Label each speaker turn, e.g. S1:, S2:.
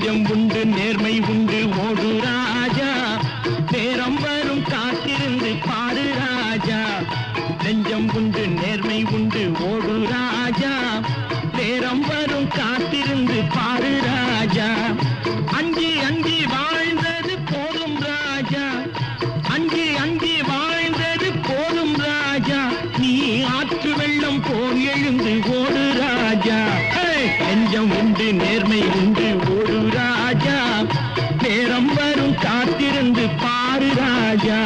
S1: நெஞ்சம் உண்டு நேர்மை உண்டு ஓடு ராஜா நேரம் வரும் காத்திருந்து பாரு ராஜா நெஞ்சம் உண்டு நேர்மை உண்டு ஓடு ராஜா நேரம் வரும் காத்திருந்து பாரு ராஜா அஞ்சி அஞ்சி வாழ்ந்தது போதும் ராஜா அஞ்சி அஞ்சி வாழ்ந்தது போதும் ராஜா நீ ஆற்று வெள்ளம் போல் எழுந்து ஓடு ராஜா நெஞ்சம் உண்டு நேர்மை உண்டு ஓடு ராஜா நேரம் வரும் காத்திருந்து பாரு ராஜா